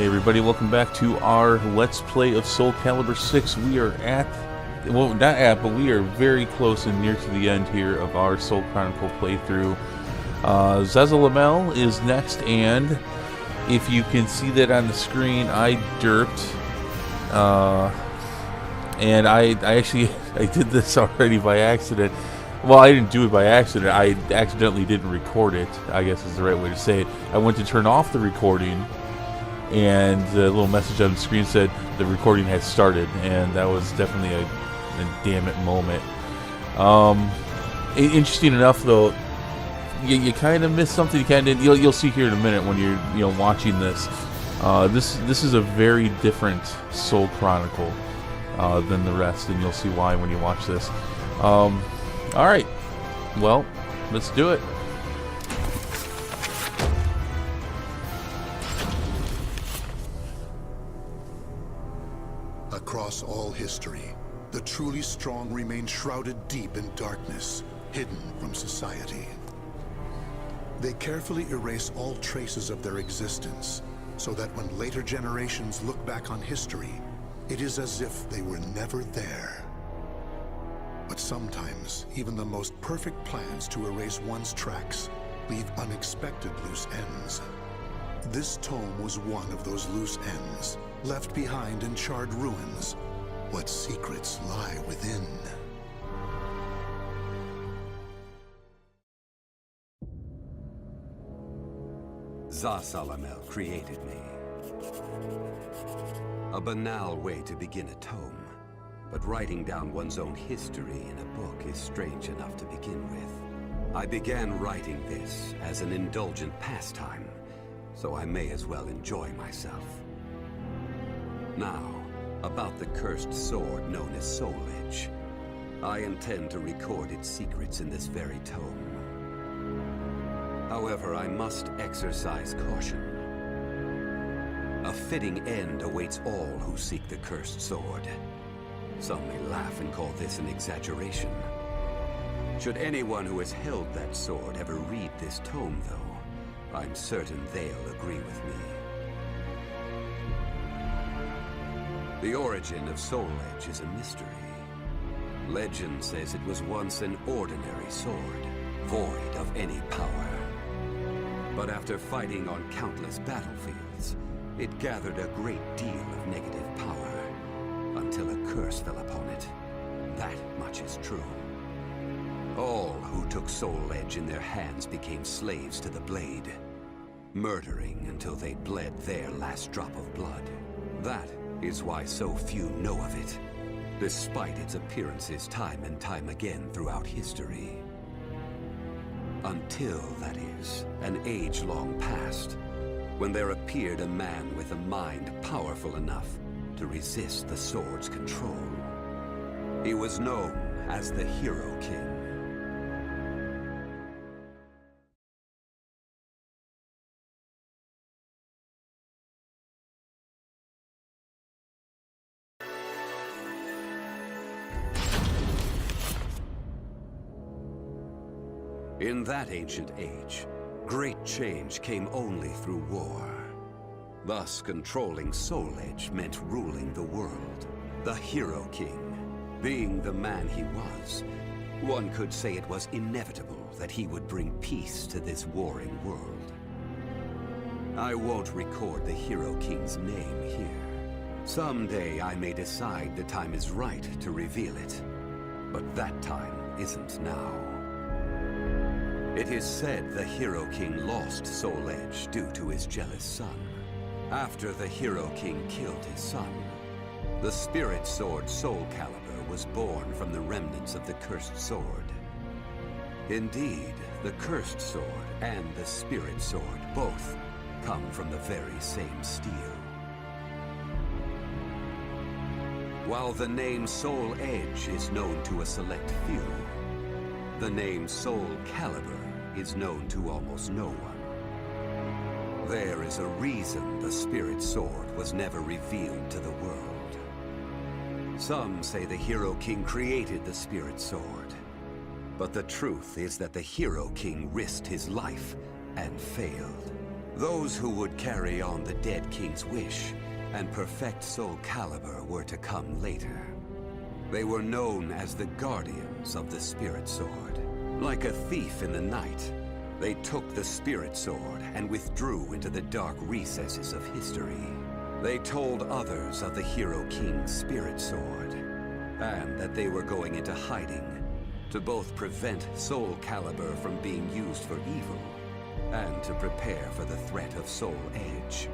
everybody, welcome back to our Let's Play of Soul Calibur 6. We are at, well, not at, but we are very close and near to the end here of our Soul Chronicle playthrough. Zasalamel is next, and if you can see that on the screen, I derped. And I actually, I did this already by accident. Well, I didn't do it by accident. I accidentally didn't record it, I guess is the right way to say it. I went to turn off the recording, and the little message on the screen said the recording has started, and that was definitely a damn it moment. Interesting enough, though, you kind of missed something. You kind of you'll see here in a minute when you're watching this. This is a very different Soul Chronicle than the rest, and you'll see why when you watch this. All right, well, let's do it. Across all history, the truly strong remain shrouded deep in darkness, hidden from society. They carefully erase all traces of their existence, so that when later generations look back on history, it is as if they were never there. But sometimes, even the most perfect plans to erase one's tracks leave unexpected loose ends. This tome was one of those loose ends, left behind in charred ruins. What secrets lie within? Zasalamel created me. A banal way to begin a tome, but writing down one's own history in a book is strange enough to begin with. I began writing this as an indulgent pastime, so I may as well enjoy myself. Now, about the cursed sword known as Soul Edge. I intend to record its secrets in this very tome. However, I must exercise caution. A fitting end awaits all who seek the cursed sword. Some may laugh and call this an exaggeration. Should anyone who has held that sword ever read this tome, though, I'm certain they'll agree with me. The origin of Soul Edge is a mystery. Legend says it was once an ordinary sword, void of any power. But after fighting on countless battlefields, it gathered a great deal of negative power, until a curse fell upon it. That much is true. All who took Soul Edge in their hands became slaves to the blade, murdering until they bled their last drop of blood. That is why so few know of it, despite its appearances time and time again throughout history. Until, that is, an age long past, when there appeared a man with a mind powerful enough to resist the sword's control. He was known as the Hero King. In that ancient age, great change came only through war. Thus, controlling Soul Edge meant ruling the world. The Hero King, being the man he was, one could say it was inevitable that he would bring peace to this warring world. I won't record the Hero King's name here. Someday I may decide the time is right to reveal it, but that time isn't now. It is said the Hero King lost Soul Edge due to his jealous son. After the Hero King killed his son, the spirit sword Soul Calibur was born from the remnants of the cursed sword. Indeed, the cursed sword and the spirit sword both come from the very same steel. While the name Soul Edge is known to a select few, the name Soul Calibur is known to almost no one. There is a reason the spirit sword was never revealed to the world. Some say the Hero King created the spirit sword, but the truth is that the Hero King risked his life and failed. Those who would carry on the dead king's wish and perfect Soul Calibur were to come later. They were known as the Guardians of the Spirit Sword. Like a thief in the night, they took the Spirit Sword and withdrew into the dark recesses of history. They told others of the Hero King's Spirit Sword, and that they were going into hiding to both prevent Soul Calibur from being used for evil and to prepare for the threat of Soul Edge.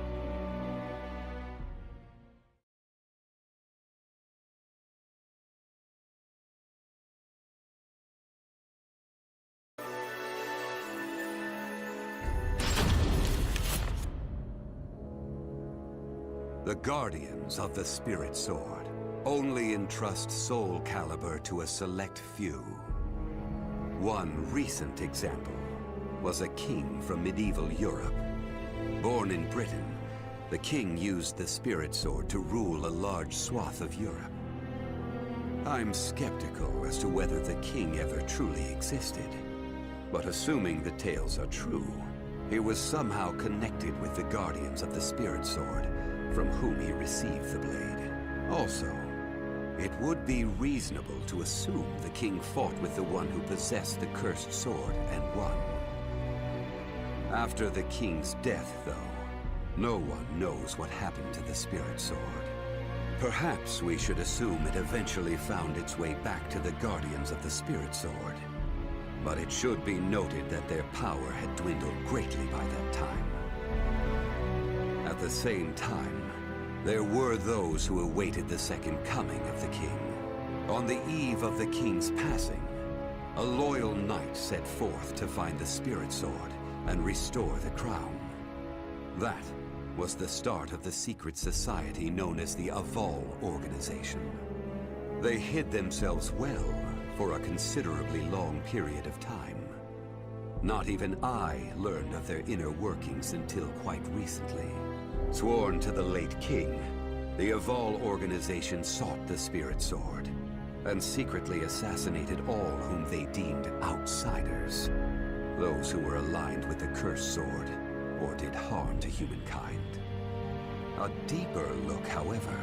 The Guardians of the Spirit Sword only entrust Soul Calibur to a select few. One recent example was a king from medieval Europe. Born in Britain, the king used the Spirit Sword to rule a large swath of Europe. I'm skeptical as to whether the king ever truly existed, but assuming the tales are true, he was somehow connected with the Guardians of the Spirit Sword, from whom he received the blade. Also, it would be reasonable to assume the king fought with the one who possessed the cursed sword and won. After the king's death, though, no one knows what happened to the Spirit Sword. Perhaps we should assume it eventually found its way back to the Guardians of the Spirit Sword. But it should be noted that their power had dwindled greatly by that time. At the same time, there were those who awaited the second coming of the king. On the eve of the king's passing, a loyal knight set forth to find the Spirit Sword and restore the crown. That was the start of the secret society known as the Aval Organization. They hid themselves well for a considerably long period of time. Not even I learned of their inner workings until quite recently. Sworn to the late king, the Aval Organization sought the Spirit Sword and secretly assassinated all whom they deemed outsiders, those who were aligned with the Cursed Sword or did harm to humankind. A deeper look, however,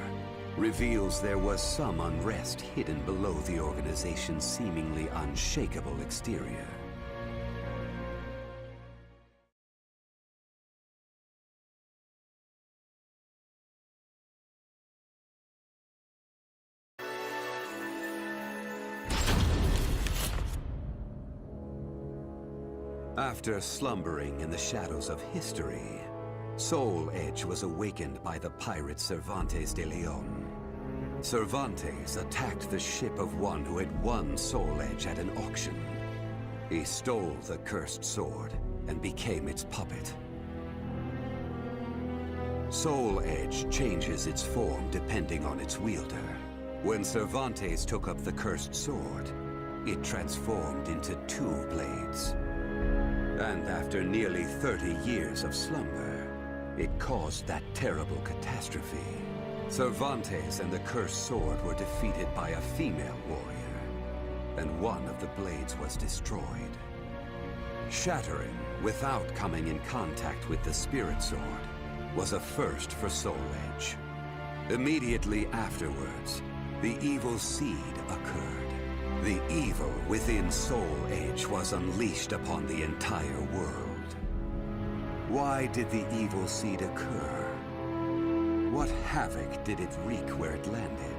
reveals there was some unrest hidden below the organization's seemingly unshakable exterior. After slumbering in the shadows of history, Soul Edge was awakened by the pirate Cervantes de Leon. Cervantes attacked the ship of one who had won Soul Edge at an auction. He stole the cursed sword and became its puppet. Soul Edge changes its form depending on its wielder. When Cervantes took up the cursed sword, it transformed into 2 blades. And after nearly 30 years of slumber, it caused that terrible catastrophe. Cervantes and the cursed sword were defeated by a female warrior, and one of the blades was destroyed. Shattering without coming in contact with the Spirit Sword was a first for Soul Edge. Immediately afterwards, the evil seed occurred. The evil within Soul Edge was unleashed upon the entire world. Why did the evil seed occur? What havoc did it wreak where it landed?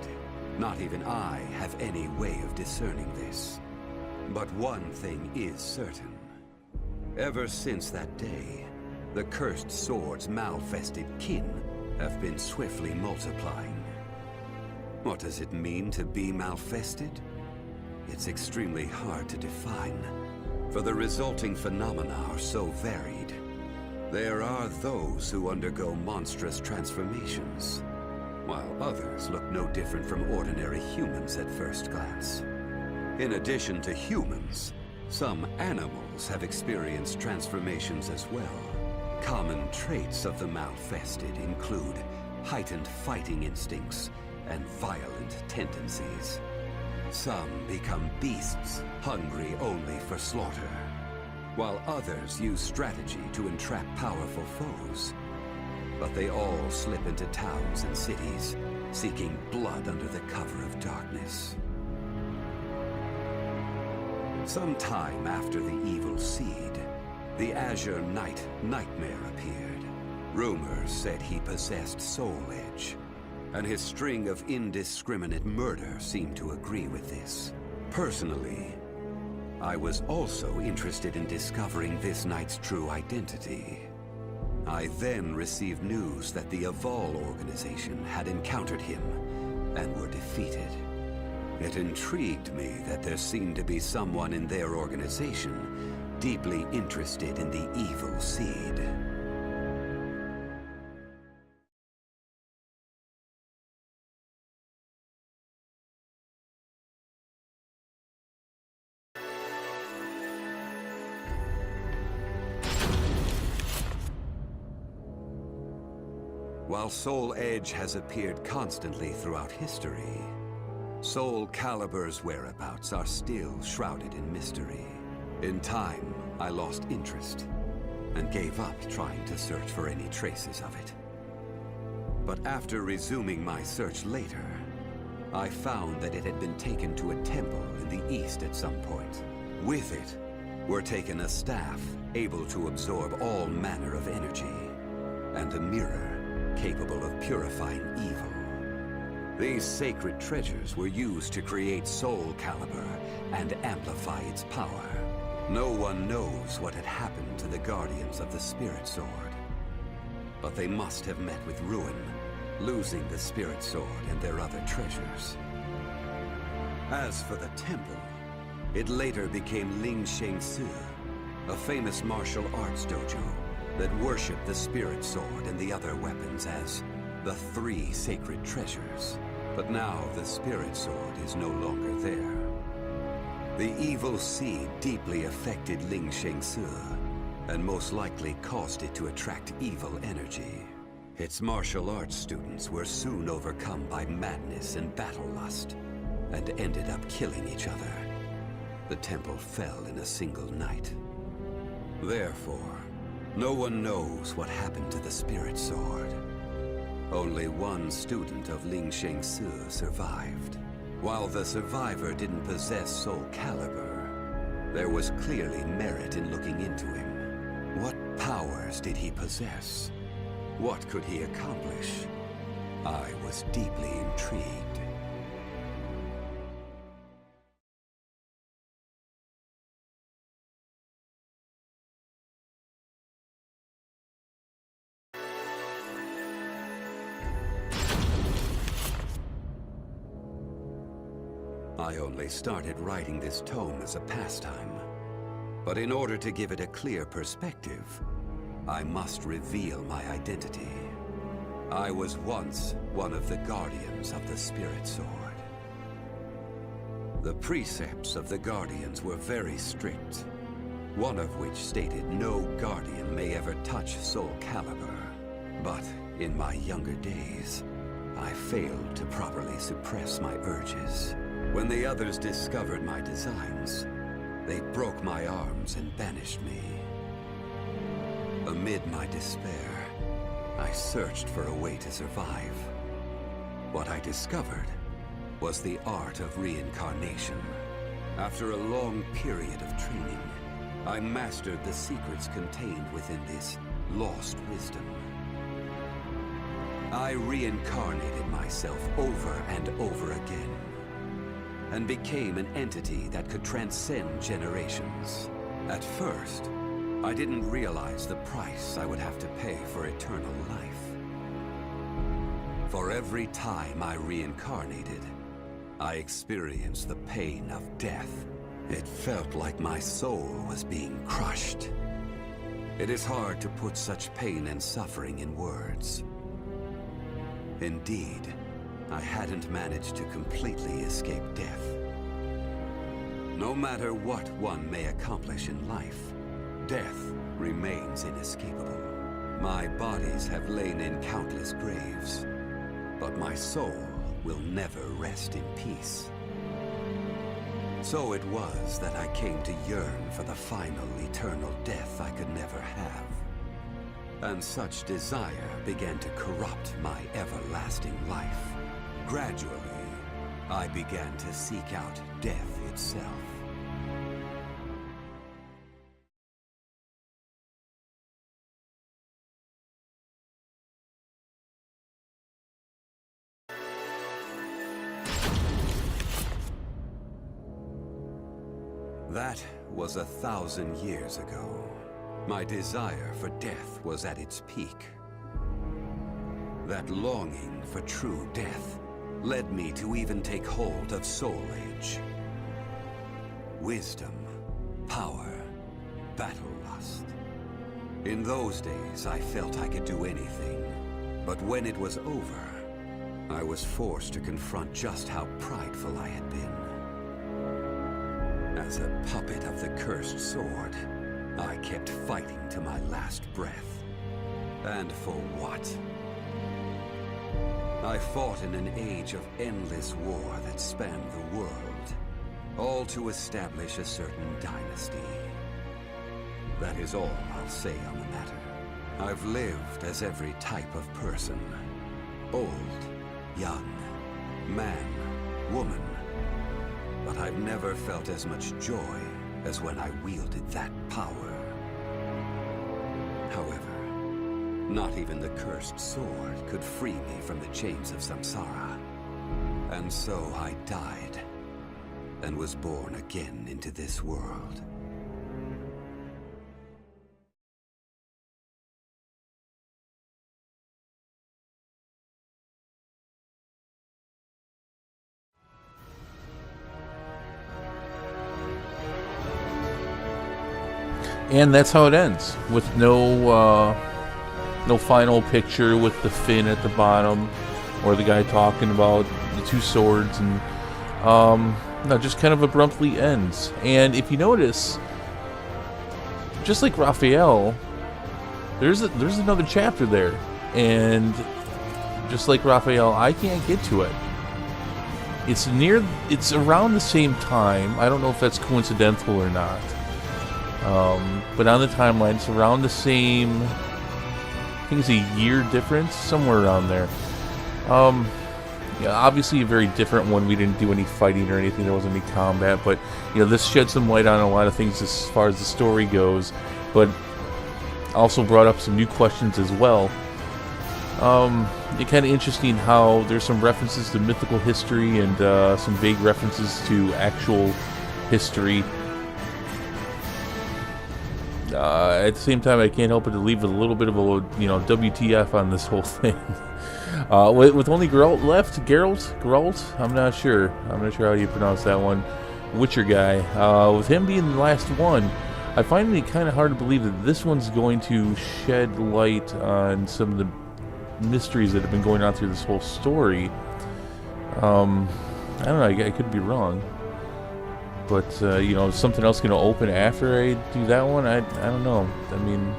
Not even I have any way of discerning this. But one thing is certain. Ever since that day, the cursed sword's malfested kin have been swiftly multiplying. What does it mean to be malfested? It's extremely hard to define, for the resulting phenomena are so varied. There are those who undergo monstrous transformations, while others look no different from ordinary humans at first glance. In addition to humans, some animals have experienced transformations as well. Common traits of the malfested include heightened fighting instincts and violent tendencies. Some become beasts, hungry only for slaughter. while others use strategy to entrap powerful foes. But they all slip into towns and cities, seeking blood under the cover of darkness. Some time after the evil seed, the Azure Knight Nightmare appeared. Rumors said he possessed Soul Edge, and his string of indiscriminate murder seemed to agree with this. Personally, I was also interested in discovering this knight's true identity. I then received news that the Aval organization had encountered him and were defeated. It intrigued me that there seemed to be someone in their organization deeply interested in the evil seed. While Soul Edge has appeared constantly throughout history, Soul Calibur's whereabouts are still shrouded in mystery. In time, I lost interest and gave up trying to search for any traces of it. But after resuming my search later, I found that it had been taken to a temple in the east at some point. With it were taken a staff able to absorb all manner of energy, and a mirror capable of purifying evil. These sacred treasures were used to create Soul Calibur and amplify its power. No one knows what had happened to the Guardians of the Spirit Sword, but they must have met with ruin, losing the Spirit Sword and their other treasures. As for the temple, it later became Ling Sheng Su, a famous martial arts dojo that worshipped the Spirit Sword and the other weapons as the three sacred treasures. But now the Spirit Sword is no longer there. The evil seed deeply affected Ling Sheng Su, and most likely caused it to attract evil energy. Its martial arts students were soon overcome by madness and battle lust, and ended up killing each other. The temple fell in a single night. Therefore, no one knows what happened to the Spirit Sword. Only one student of Ling Sheng Su survived. While the survivor didn't possess Soul Calibur, there was clearly merit in looking into him. What powers did he possess? What could he accomplish? I was deeply intrigued. I only started writing this tome as a pastime, but in order to give it a clear perspective, I must reveal my identity. I was once one of the Guardians of the Spirit Sword. The precepts of the Guardians were very strict, one of which stated no Guardian may ever touch Soul Calibur. But in my younger days, I failed to properly suppress my urges. When the others discovered my designs, they broke my arms and banished me. Amid my despair, I searched for a way to survive. What I discovered was the art of reincarnation. After a long period of training, I mastered the secrets contained within this lost wisdom. I reincarnated myself over and over again, and became an entity that could transcend generations. At first, I didn't realize the price I would have to pay for eternal life. For every time I reincarnated, I experienced the pain of death. It felt like my soul was being crushed. It is hard to put such pain and suffering in words. Indeed, I hadn't managed to completely escape death. No matter what one may accomplish in life, death remains inescapable. My bodies have lain in countless graves, but my soul will never rest in peace. So it was that I came to yearn for the final eternal death I could never have. And such desire began to corrupt my everlasting life. Gradually, I began to seek out death itself. That was 1,000 years ago. My desire for death was at its peak. That longing for true death led me to even take hold of Soul Edge. Wisdom, power, battle lust. In those days, I felt I could do anything. But when it was over, I was forced to confront just how prideful I had been. As a puppet of the cursed sword, I kept fighting to my last breath. And for what? I fought in an age of endless war that spanned the world, all to establish a certain dynasty. That is all I'll say on the matter. I've lived as every type of person. Old, young, man, woman. But I've never felt as much joy as when I wielded that power. However, not even the cursed sword could free me from the chains of samsara. And so I died, and was born again into this world. And that's how it ends, with no final picture with the fin at the bottom, or the guy talking about the two swords, and no, just kind of abruptly ends. And if you notice, just like Raphael, there's another chapter there, and just like Raphael, I can't get to it. It's around the same time. I don't know if that's coincidental or not. But on the timeline, it's around the same, I think it's a year difference, somewhere around there. Yeah, obviously a very different one. We didn't do any fighting or anything. There wasn't any combat, but this shed some light on a lot of things as far as the story goes, but also brought up some new questions as well. It's kind of interesting how there's some references to mythical history and some vague references to actual history. At the same time, I can't help but to leave a little bit of a, WTF on this whole thing. With only Geralt left, Geralt, I'm not sure how you pronounce that one, Witcher guy. With him being the last one, I find it kind of hard to believe that this one's going to shed light on some of the mysteries that have been going on through this whole story. I don't know, I could be wrong. But, is something else going to open after I do that one? I don't know. I mean,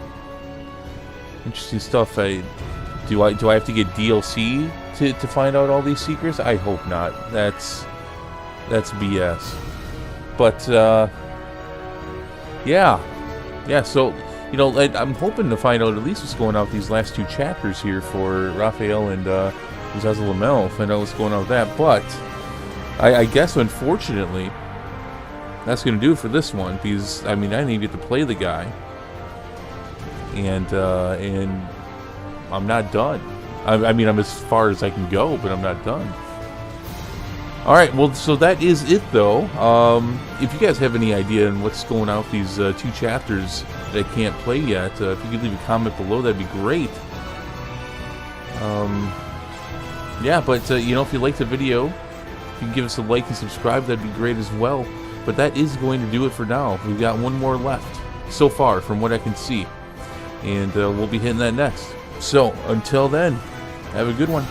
interesting stuff. Do I have to get DLC to find out all these secrets? I hope not. That's BS. But, yeah. So, I'm hoping to find out at least what's going on with these last two chapters here for Raphael and Zasalamel. Find out what's going on with that. But I guess, unfortunately, that's going to do it for this one, because I didn't even get to play the guy, and I'm not done. I'm as far as I can go, but I'm not done. All right, well, so that is it, though. If you guys have any idea on what's going on with these two chapters that I can't play yet, if you could leave a comment below, that'd be great. Yeah, but if you liked the video, if you can give us a like and subscribe, that'd be great as well. But that is going to do it for now. We've got one more left so far from what I can see. And we'll be hitting that next. So, until then, have a good one.